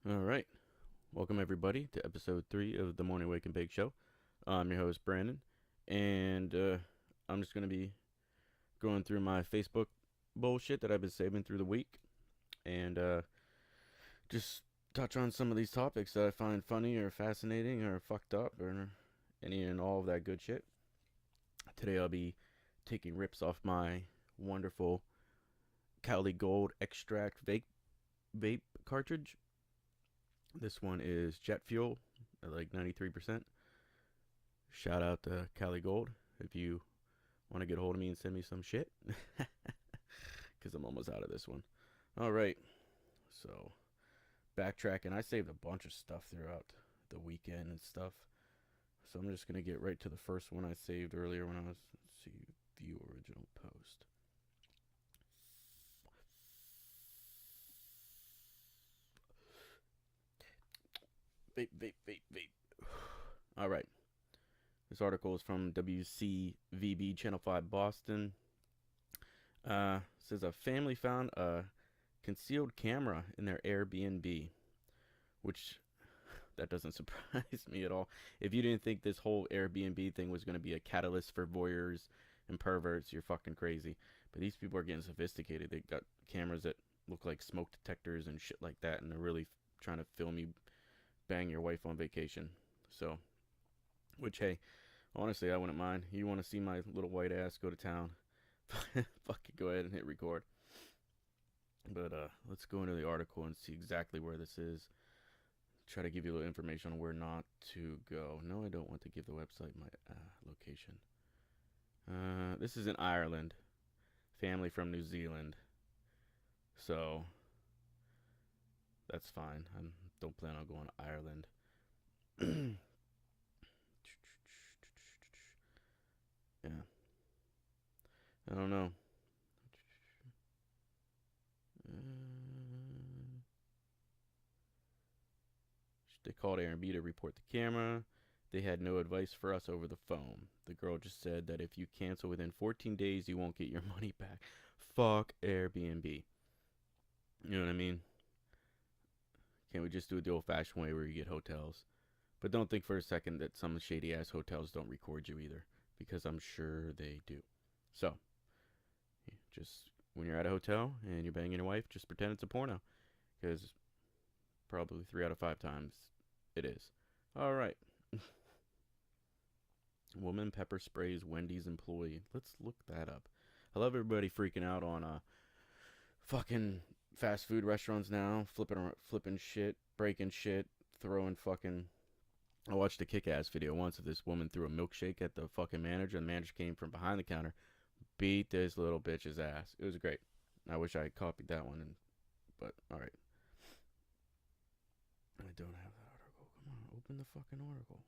All right. Welcome, everybody, to episode 3 of the Morning Wake and Bake Show. I'm your host, Brandon, and I'm just going to be going through my Facebook bullshit that I've been saving through the week and just touch on some of these topics that I find funny or fascinating or fucked up or any and all of that good shit. Today, I'll be taking rips off my wonderful Cali Gold Extract vape cartridge. This one is jet fuel at like 93%. Shout out to Cali Gold if you want to get a hold of me and send me some shit. Because I'm almost out of this one. All right. So, backtracking. I saved a bunch of stuff throughout the weekend and stuff. So, I'm just going to get right to the first one I saved earlier when I was, let's see, view original post. Vape, vape, vape, vape. All right. This article is from WCVB Channel 5 Boston. Says a family found a concealed camera in their Airbnb, which that doesn't surprise me at all. If you didn't think this whole Airbnb thing was going to be a catalyst for voyeurs and perverts, you're fucking crazy. But these people are getting sophisticated. They got cameras that look like smoke detectors and shit like that, and they're really trying to film you bang your wife on vacation. So, which hey, honestly, I wouldn't mind. You want to see my little white ass go to town? Fuck it, go ahead and hit record. But let's go into the article and see exactly where this is. Try to give you a little information on where not to go. No, I don't want to give the website my location. This is in Ireland. Family from New Zealand. So that's fine. I don't plan on going to Ireland. Yeah. I don't know. Uh, they called Airbnb to report the camera. They had no advice for us over the phone. The girl just said that if you cancel within 14 days, you won't get your money back. Fuck Airbnb. You know what I mean? Can't we just do it the old fashioned way where you get hotels? But don't think for a second that some shady ass hotels don't record you either, because I'm sure they do. So, just when you're at a hotel and you're banging your wife, just pretend it's a porno, because probably 3 out of 5 times it is. All right. Woman pepper sprays Wendy's employee. Let's look that up. I love everybody freaking out on fucking fast food restaurants now, flipping shit, breaking shit, throwing fucking. I watched a kick-ass video once of this woman threw a milkshake at the fucking manager, and the manager came from behind the counter, beat this little bitch's ass. It was great. I wish I had copied that one, but all right. I don't have that article. Come on, open the fucking article.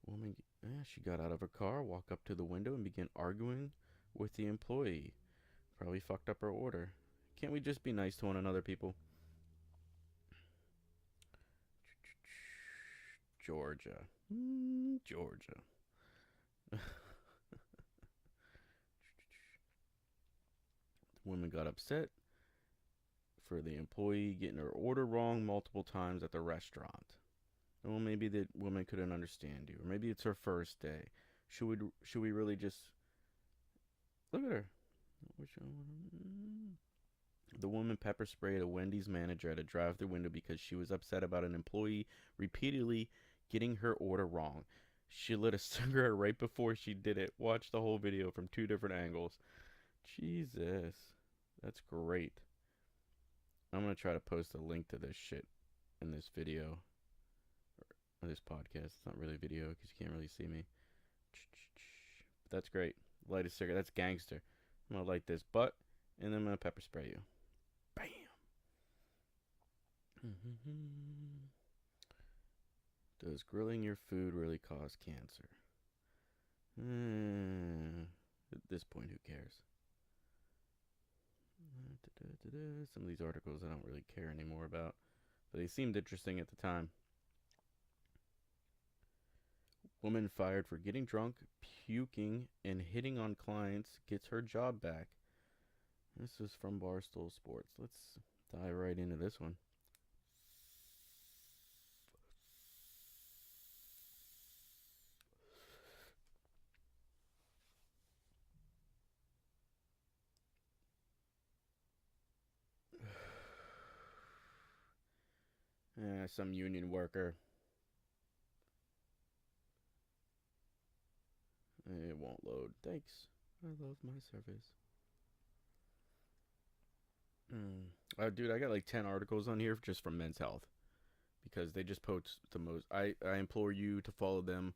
Woman, yeah, she got out of her car, walked up to the window, and began arguing with the employee. Probably fucked up her order. Can't we just be nice to one another, people? Georgia. Georgia. The woman got upset for the employee getting her order wrong multiple times at the restaurant. Well, maybe the woman couldn't understand you, or maybe it's her first day. Should we really just look at her? Which one? The woman pepper sprayed a Wendy's manager at a drive-thru window because she was upset about an employee repeatedly getting her order wrong. She lit a cigarette right before she did it. Watch the whole video from 2 different angles. Jesus. That's great. I'm going to try to post a link to this shit in this video. Or this podcast. It's not really a video because you can't really see me. But that's great. Light a cigarette. That's gangster. I'm going to light this butt and then I'm going to pepper spray you. Bam. Does grilling your food really cause cancer? At this point, who cares? Some of these articles I don't really care anymore about, but they seemed interesting at the time. Woman fired for getting drunk, puking, and hitting on clients gets her job back. This is from Barstool Sports. Let's dive right into this one. Some union worker. It won't load. Thanks. I love my service. Dude, I got like 10 articles on here just from Men's Health because they just post the most. I implore you to follow them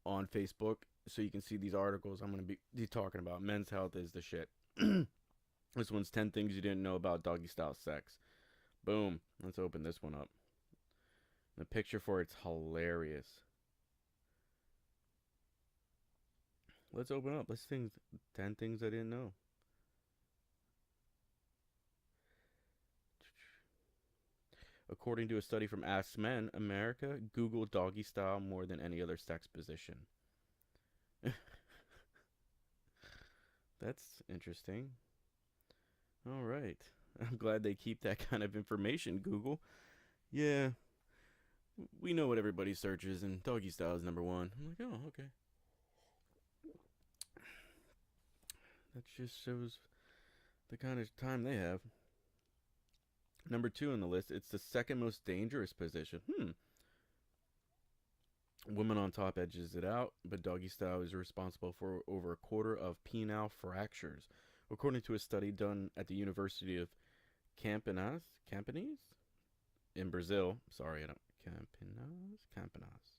on Facebook so you can see these articles I'm going to be talking about. Men's Health is the shit. This one's 10 things you didn't know about doggy style sex. Boom. Let's open this one up. The picture for it's hilarious. Let's open up. Let's think 10 things I didn't know. According to a study from Ask Men America, Google doggy style more than any other sex position. That's interesting. All right. I'm glad they keep that kind of information, Google. Yeah, we know what everybody searches, and doggy style is number one. I'm like, oh, okay. That just shows the kind of time they have. Number 2 on the list, it's the second most dangerous position. Woman on top edges it out, but doggy style is responsible for over a quarter of penile fractures, according to a study done at the University of Campinas in Brazil. Sorry, I don't. Campinas.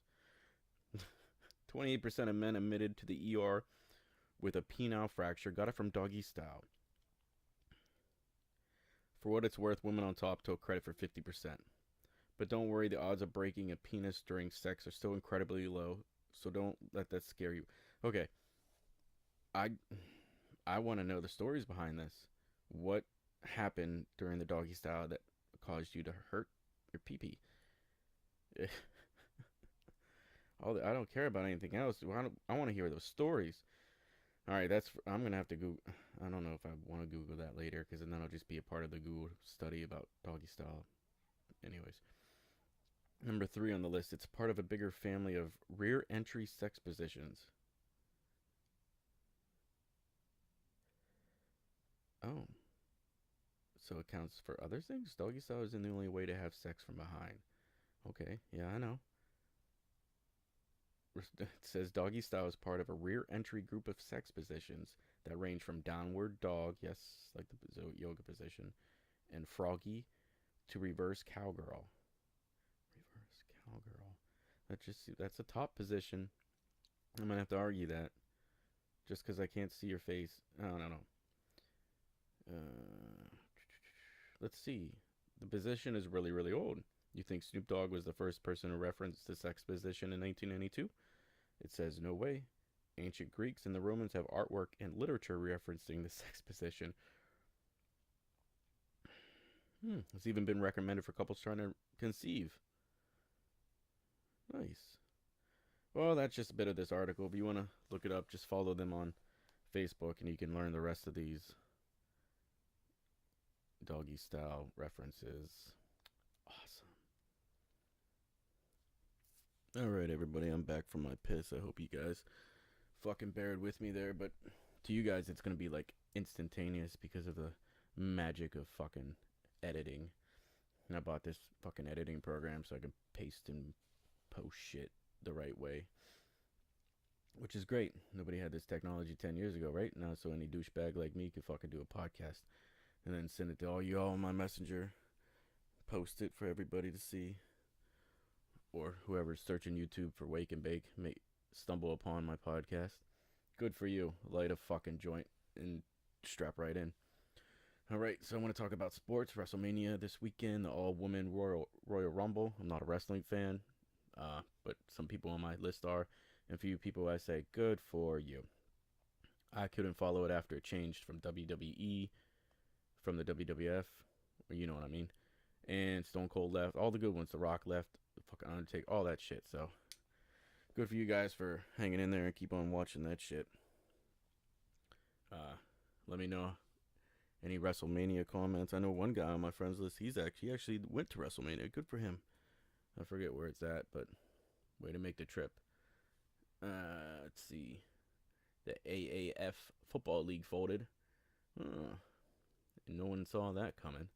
28% of men admitted to the ER with a penile fracture got it from doggy style. For what it's worth, women on top took credit for 50%. But don't worry, the odds of breaking a penis during sex are still incredibly low, so don't let that scare you. Okay, I want to know the stories behind this. What happened during the doggy style that caused you to hurt your pee-pee? I don't care about anything else. I want to hear those stories. All right, I'm gonna have to Google. I don't know if I want to Google that later because then that'll just be a part of the Google study about doggy style. Anyways, number 3 on the list. It's part of a bigger family of rear entry sex positions. Oh, so it counts for other things? Doggy style isn't the only way to have sex from behind. Okay, yeah, I know. It says doggy style is part of a rear entry group of sex positions that range from downward dog, yes, like the yoga position, and froggy to reverse cowgirl. Reverse cowgirl. That's a top position. I'm gonna have to argue that just because I can't see your face. I don't know. Let's see. The position is really, really old. You think Snoop Dogg was the first person to reference the sex position in 1992? It says no way. Ancient Greeks and the Romans have artwork and literature referencing the sex position. It's even been recommended for couples trying to conceive. Nice. Well, that's just a bit of this article. If you want to look it up, just follow them on Facebook and you can learn the rest of these doggy style references. Awesome. All right, everybody, I'm back from my piss. I hope you guys fucking bared with me there, but to you guys, it's gonna be like instantaneous because of the magic of fucking editing. And I bought this fucking editing program so I can paste and post shit the right way, which is great. Nobody had this technology 10 years ago, right? Now, so any douchebag like me could fucking do a podcast and then send it to all y'all on my messenger, post it for everybody to see, or whoever's searching YouTube for Wake and Bake may stumble upon my podcast. Good for you. Light a fucking joint and strap right in. All right, so I want to talk about sports. WrestleMania this weekend, the all-woman Royal Rumble. I'm not a wrestling fan, but some people on my list are. And for you people, I say good for you. I couldn't follow it after it changed from WWE, from the WWF, or you know what I mean. And Stone Cold left. All the good ones. The Rock left. The fucking Undertaker. All that shit. So good for you guys for hanging in there and keep on watching that shit. Let me know Any WrestleMania comments? I know one guy on my friends list. He actually went to WrestleMania. Good for him. I forget where it's at, but way to make the trip. Let's see. The AAF Football League folded. No one saw that coming.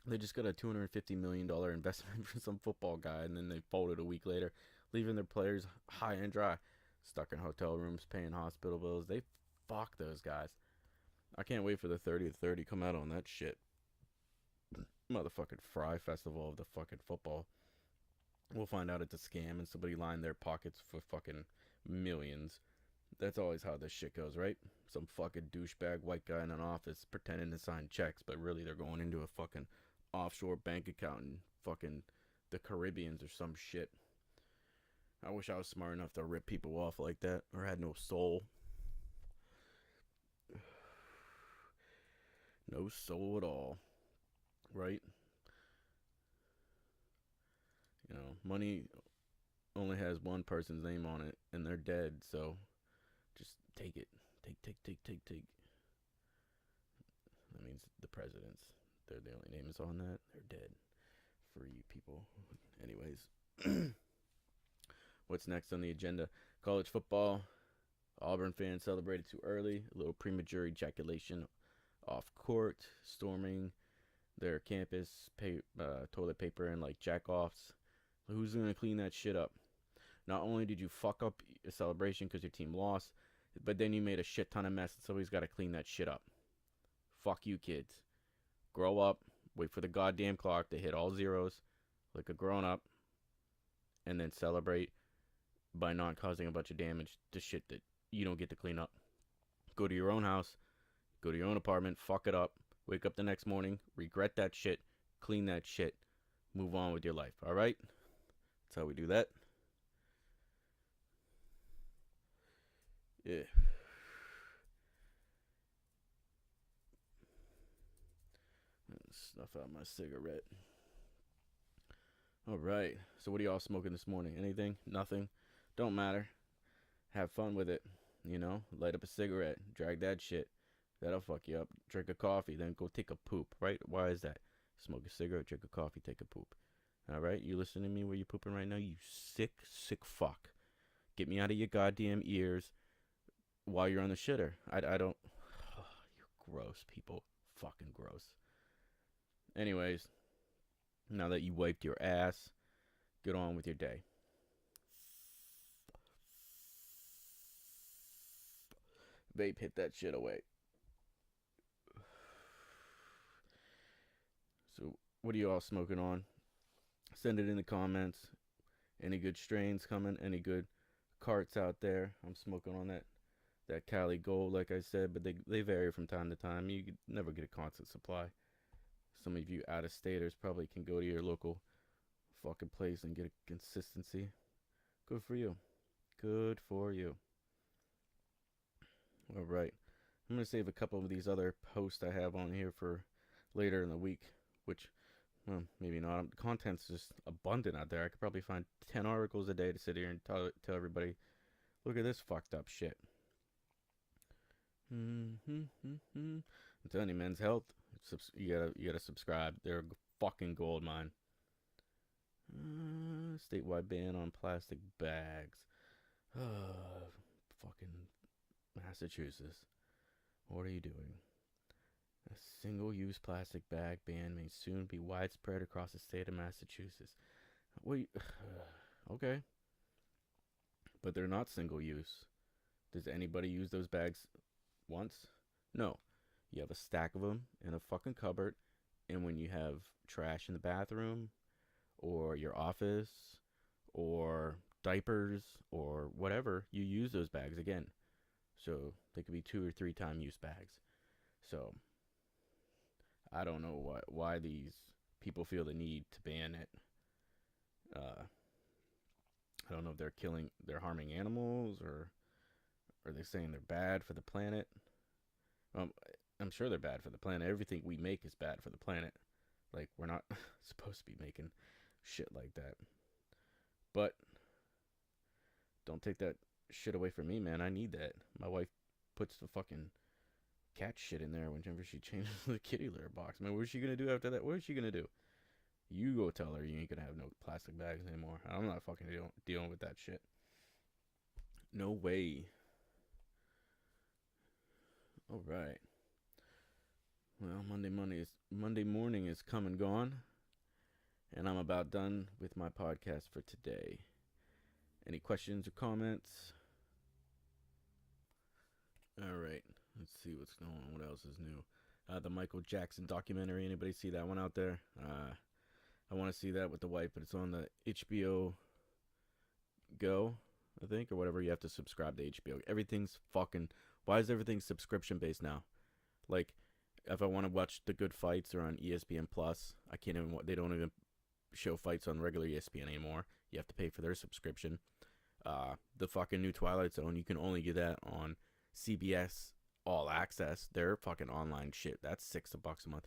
They just got a $250 million investment from some football guy, and then they folded a week later, leaving their players high and dry, stuck in hotel rooms, paying hospital bills. They fuck those guys. I can't wait for the 30 to 30 come out on that shit. Motherfucking Fry Festival of the fucking football. We'll find out it's a scam and somebody lined their pockets for fucking millions. That's always how this shit goes, right? Some fucking douchebag white guy in an office pretending to sign checks, but really they're going into a fucking offshore bank account in fucking the Caribbeans or some shit. I wish I was smart enough to rip people off like that or had no soul. No soul at all. Right? You know, money only has one person's name on it and they're dead, so just take it. Take. That means the presidents. They're the only names on that. They're dead. For you people. Anyways. What's next on the agenda? College football. Auburn fans celebrated too early. A little premature ejaculation off court. Storming their campus. Toilet paper and like jack-offs. Who's going to clean that shit up? Not only did you fuck up a celebration because your team lost, but then you made a shit ton of mess and somebody's got to clean that shit up. Fuck you, kids. Grow up. Wait for the goddamn clock to hit all zeros like a grown-up. And then celebrate by not causing a bunch of damage to shit that you don't get to clean up. Go to your own house. Go to your own apartment. Fuck it up. Wake up the next morning. Regret that shit. Clean that shit. Move on with your life. Alright? That's how we do that. Yeah. Snuff out my cigarette. Alright. So what are y'all smoking this morning? Anything? Nothing? Don't matter. Have fun with it. You know? Light up a cigarette. Drag that shit. That'll fuck you up. Drink a coffee. Then go take a poop. Right? Why is that? Smoke a cigarette. Drink a coffee. Take a poop. Alright? You listening to me where you pooping right now? You sick fuck. Get me out of your goddamn ears while you're on the shitter. I don't. Oh, you're gross, people. Fucking gross. Anyways, now that you wiped your ass, get on with your day. Vape, hit that shit away. So, what are you all smoking on? Send it in the comments. Any good strains coming? Any good carts out there? I'm smoking on that Cali Gold, like I said, but they vary from time to time. You could never get a constant supply. Some of you out-of-staters probably can go to your local fucking place and get a consistency. Good for you. Good for you. All right. I'm going to save a couple of these other posts I have on here for later in the week, which, well, maybe not. The content's just abundant out there. I could probably find 10 articles a day to sit here and tell everybody, look at this fucked up shit. I'm telling you, Men's Health. You gotta subscribe. They're a fucking gold mine. Statewide ban on plastic bags. Fucking Massachusetts. What are you doing? A single-use plastic bag ban may soon be widespread across the state of Massachusetts. Wait, okay. But they're not single-use. Does anybody use those bags once? No. You have a stack of them in a fucking cupboard, and when you have trash in the bathroom, or your office, or diapers, or whatever, you use those bags again. So they could be 2 or 3 time use bags. So I don't know why these people feel the need to ban it. I don't know if they're harming animals, or are they saying they're bad for the planet? I'm sure they're bad for the planet. Everything we make is bad for the planet. Like, we're not supposed to be making shit like that. But don't take that shit away from me, man. I need that. My wife puts the fucking cat shit in there whenever she changes the kitty litter box. Man, what is she gonna do after that? What is she gonna do? You go tell her you ain't gonna have no plastic bags anymore. I'm not fucking dealing with that shit. No way. All right. Well, Monday morning is come and gone, and I'm about done with my podcast for today. Any questions or comments? All right. Let's see what's going on. What else is new? The Michael Jackson documentary. Anybody see that one out there? I want to see that with the wife, but it's on the HBO Go, I think, or whatever. You have to subscribe to HBO. Everything's fucking. Why is everything subscription based now? Like, if I want to watch the good fights, they're on ESPN Plus. I can't even. They don't even show fights on regular ESPN anymore. You have to pay for their subscription. The fucking new Twilight Zone, you can only get that on CBS All Access. Their fucking online shit. That's $6 a month.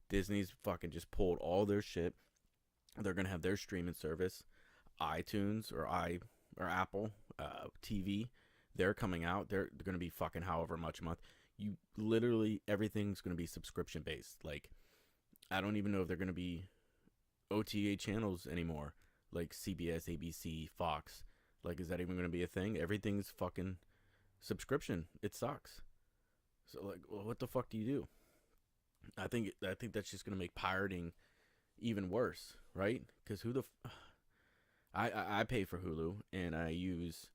Disney's fucking just pulled all their shit. They're gonna have their streaming service, iTunes or Apple TV. They're coming out. They're gonna be fucking however much a month. You literally everything's gonna be subscription based. Like, I don't even know if they're gonna be OTA channels anymore, like CBS, ABC, Fox. Like, is that even gonna be a thing? Everything's fucking subscription. It sucks. So, like, well, what the fuck do you do? I think that's just gonna make pirating even worse, right? Because I pay for Hulu and I use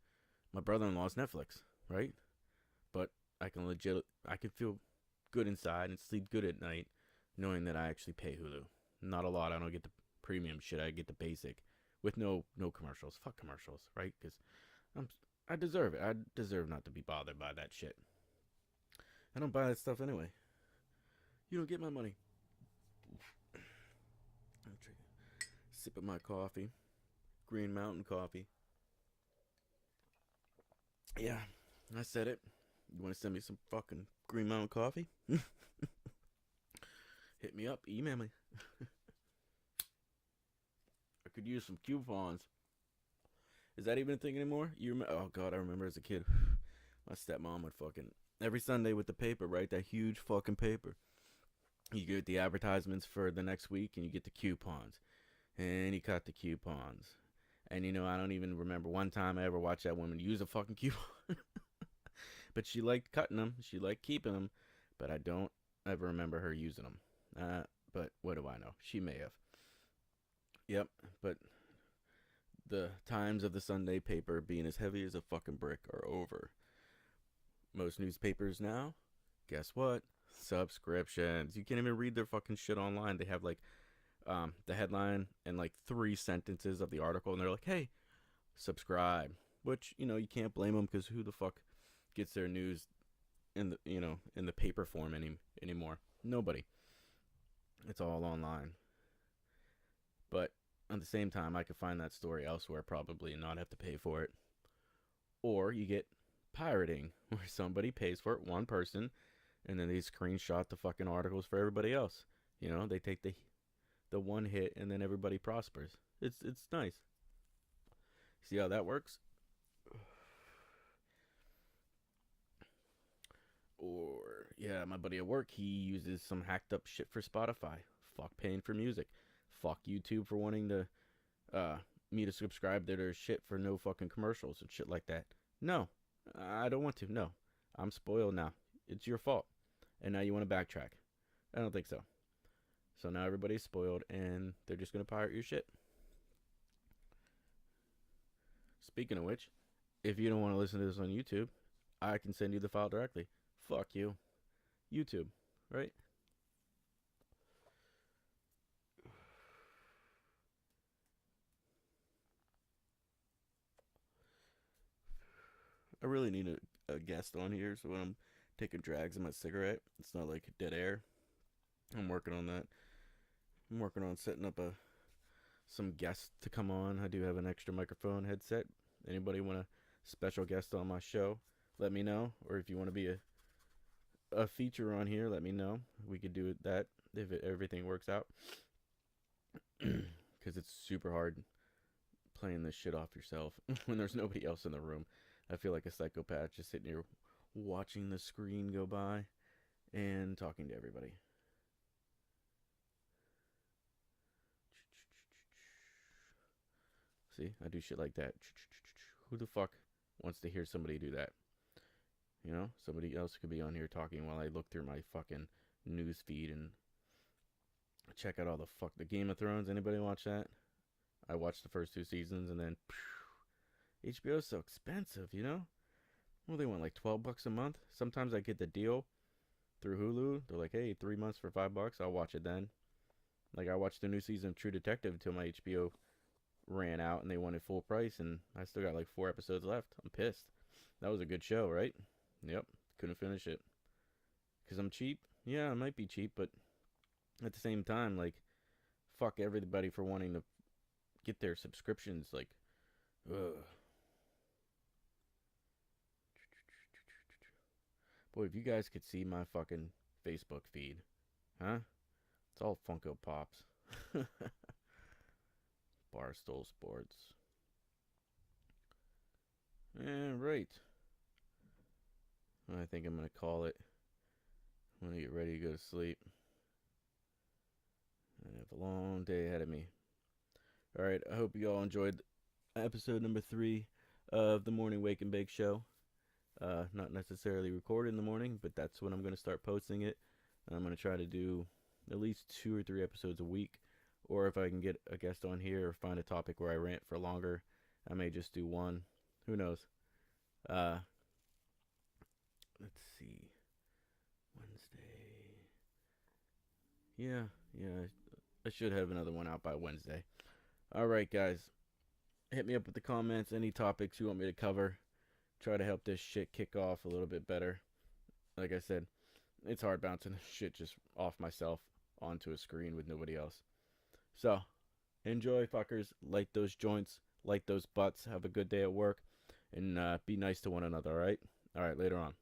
my brother-in-law's Netflix, right? But I can feel good inside and sleep good at night knowing that I actually pay Hulu. Not a lot. I don't get the premium shit. I get the basic with no commercials. Fuck commercials, right? Because I deserve it. I deserve not to be bothered by that shit. I don't buy that stuff anyway. You don't get my money. I'm sipping my coffee. Green Mountain coffee. Yeah, I said it. You want to send me some fucking Green Mountain coffee? Hit me up. Email me. I could use some coupons. Is that even a thing anymore? Oh, God, I remember as a kid. My stepmom would fucking... Every Sunday with the paper, right? That huge fucking paper. You get the advertisements for the next week and you get the coupons. And he cut the coupons. And, I don't even remember one time I ever watched that woman use a fucking coupon. But she liked cutting them. She liked keeping them. But I don't ever remember her using them. But what do I know? She may have. Yep. But the times of the Sunday paper being as heavy as a fucking brick are over. Most newspapers now, guess what? Subscriptions. You can't even read their fucking shit online. They have like the headline and like 3 sentences of the article, and they're like, "Hey, subscribe." Which you can't blame them, because who the fuck gets their news in the paper form anymore? Nobody. It's all online. But at the same time, I could find that story elsewhere probably and not have to pay for it. Or you get pirating, where somebody pays for it, one person, and then they screenshot the fucking articles for everybody else. They take the one hit and then everybody prospers. It's nice. See how that works? Or, yeah, my buddy at work, he uses some hacked up shit for Spotify. Fuck paying for music. Fuck YouTube for wanting to me to subscribe to their shit for no fucking commercials and shit like that. No, I don't want to. No, I'm spoiled now. It's your fault. And now you want to backtrack. I don't think so. So now everybody's spoiled and they're just going to pirate your shit. Speaking of which, if you don't want to listen to this on YouTube, I can send you the file directly. Fuck you. YouTube, right? I really need a guest on here, so when I'm taking drags in my cigarette, it's not like dead air. I'm working on that. I'm working on setting up some guests to come on. I do have an extra microphone headset. Anybody want a special guest on my show, let me know. Or if you want to be a feature on here, let me know. We could do that if everything works out. Because it's super hard playing this shit off yourself when there's nobody else in the room. I feel like a psychopath just sitting here watching the screen go by and talking to everybody. See, I do shit like that. Who the fuck wants to hear somebody do that? You know, somebody else could be on here talking while I look through my fucking news feed and check out all the Game of Thrones. Anybody watch that? I watched the first 2 seasons and then HBO is so expensive, you know? Well, they want like $12 a month. Sometimes I get the deal through Hulu. They're like, hey, 3 months for $5. I'll watch it then. Like I watched the new season of True Detective until my HBO ran out and they wanted full price, and I still got like 4 episodes left. I'm pissed. That was a good show, right? Yep. Couldn't finish it because I'm cheap. Yeah, I might be cheap, but at the same time, like, fuck everybody for wanting to get their subscriptions. Like, ugh. Boy, if you guys could see my fucking Facebook feed, huh? It's all Funko Pops. Barstool Sports. Yeah, right. I think I'm gonna call it. I'm gonna get ready to go to sleep. I have a long day ahead of me. Alright, I hope you all enjoyed episode number 3 of the Morning Wake and Bake Show. Not necessarily recorded in the morning, but that's when I'm going to start posting it. I'm going to try to do at least 2 or 3 episodes a week. Or if I can get a guest on here or find a topic where I rant for longer, I may just do one. Who knows? Let's see. Wednesday. Yeah. I should have another one out by Wednesday. Alright, guys. Hit me up with the comments, any topics you want me to cover. Try to help this shit kick off a little bit better. Like I said, it's hard bouncing shit just off myself onto a screen with nobody else. So, enjoy, fuckers. Light those joints, light those butts. Have a good day at work, and be nice to one another, alright? Alright, later on.